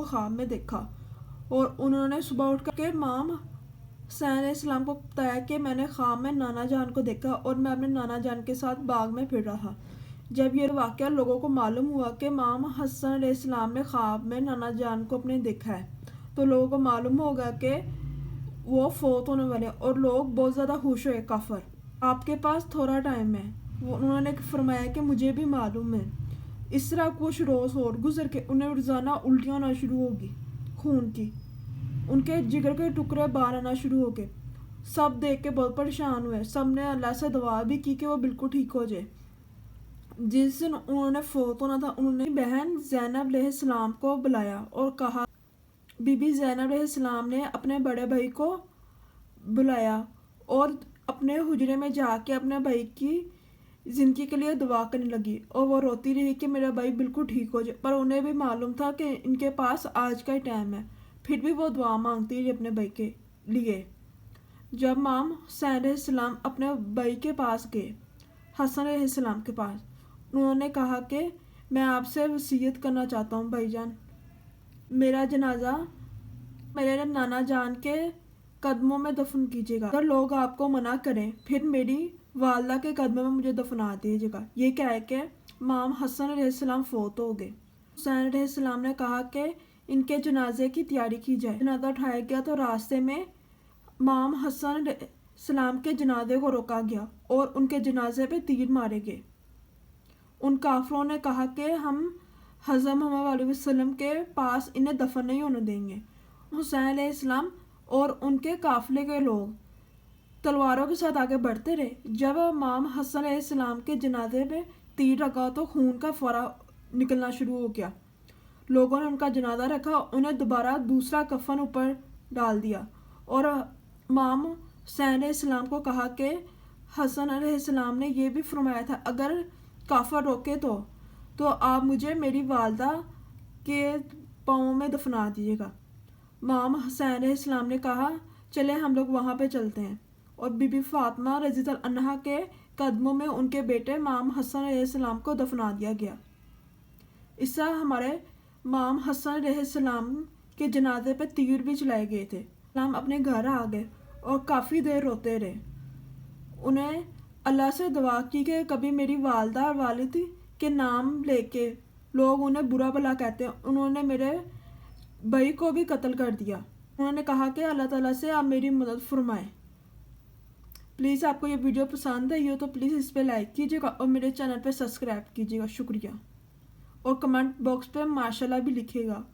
ख्वाब में देखा और उन्होंने सुबह उठ के इमाम हुसैन अलैहिस्सलाम को बताया कि मैंने ख्वाब में नाना जान को देखा और मैं अपने नाना जान के साथ बाग में फिर रहा। जब ये वाक़या लोगों को मालूम हुआ कि इमाम हसन अलैहिस्सलाम ने ख्वाब में नाना जान को अपने देखा है, तो लोगों को मालूम हो गया कि वो फौत होने वाले और लोग बहुत ज़्यादा खुश हुए। काफर, आपके पास थोड़ा टाइम है, उन्होंने फरमाया कि मुझे भी मालूम है। इस तरह कुछ रोज़ और गुजर के उन्हें रोज़ाना उल्टियाँ होना शुरू होगी खून की, उनके जिगर के टुकड़े बाहर आना शुरू हो गए। सब देख के बहुत परेशान हुए। सब ने अल्लाह से दुआ भी की कि वो बिल्कुल ठीक हो जाए। जिस दिन उन्होंने फौत होना था, उन्होंने बहन ज़ैनब अलैहिस्सलाम को बुलाया और कहा, बीबी ज़ैनब अलैहिस्सलाम ने अपने बड़े भाई को बुलाया और अपने हुजरे में जाके अपने भाई की ज़िंदगी के लिए दुआ करने लगी और वो रोती रही कि मेरा भाई बिल्कुल ठीक हो जाए। पर उन्हें भी मालूम था कि इनके पास आज का ही टाइम है, फिर भी वो दुआ मांगती रही अपने भाई के लिए। जब इमाम हुसैन अलैहिस्सलाम अपने भाई के पास गए, हसन अलैहिस्सलाम के पास, उन्होंने कहा कि मैं आपसे वसीयत करना चाहता हूँ भाईजान, मेरा जनाजा मेरे नाना जान के कदमों में दफन कीजिएगा। अगर लोग आपको मना करें फिर मेरी वालदा के कदमों में मुझे दफना दीजिएगा। ये कह के इमाम हसन अलैहिस्सलाम फौत हो गए। हुसैन अलैहिस्सलाम ने कहा कि इनके जनाजे की तैयारी की जाए। जनाजा उठाया गया तो रास्ते में इमाम हसन अलैहिस्सलाम के जनाजे को रोका गया और उनके जनाजे पे तीर मारे गए। उन काफिरों ने कहा कि हम हज़रत मुहम्मद सल्लल्लाहु अलैहि वसल्लम के पास इन्हें दफन नहीं होने देंगे। हुसैन अलैहिस्सलाम और उनके काफिले के लोग तलवारों के साथ आगे बढ़ते रहे। जब इमाम हसन अलैहिस्सलाम के जनाजे पे तीर लगा तो खून का फव्वारा निकलना शुरू हो गया। लोगों ने उनका जनाजा रखा, उन्हें दोबारा दूसरा कफन ऊपर डाल दिया और इमाम हुसैन अलैहिस्सलाम को कहा कि हसन अलैहिस्सलाम ने यह भी फरमाया था, अगर काफर रोके तो आप मुझे मेरी वालदा के पाँव में दफना दीजिएगा। इमाम हुसैन अलैहिस्सलाम ने कहा, चले हम लोग वहाँ पे चलते हैं, और बीबी फातिमा रज़ियल्लाहु अन्हा के कदमों में उनके बेटे इमाम हसन अलैहिस्सलाम को दफना दिया गया। इससे हमारे इमाम हसन अलैहिस्सलाम के जनाजे पे तीर भी चलाए गए थे। इमाम अपने घर आ गए और काफ़ी देर रोते रहे। उन्हें अल्लाह से दुआ की कि कभी मेरी वालदा और वालिद के नाम लेके लोग उन्हें बुरा भला कहते हैं, उन्होंने मेरे भाई को भी कत्ल कर दिया। उन्होंने कहा कि अल्लाह ताला से आप मेरी मदद फरमाएं। प्लीज़ आपको ये वीडियो पसंद आई हो तो प्लीज़ इस पर लाइक कीजिएगा और मेरे चैनल पर सब्सक्राइब कीजिएगा। शुक्रिया। और कमेंट बॉक्स पे माशाल्लाह भी लिखिएगा।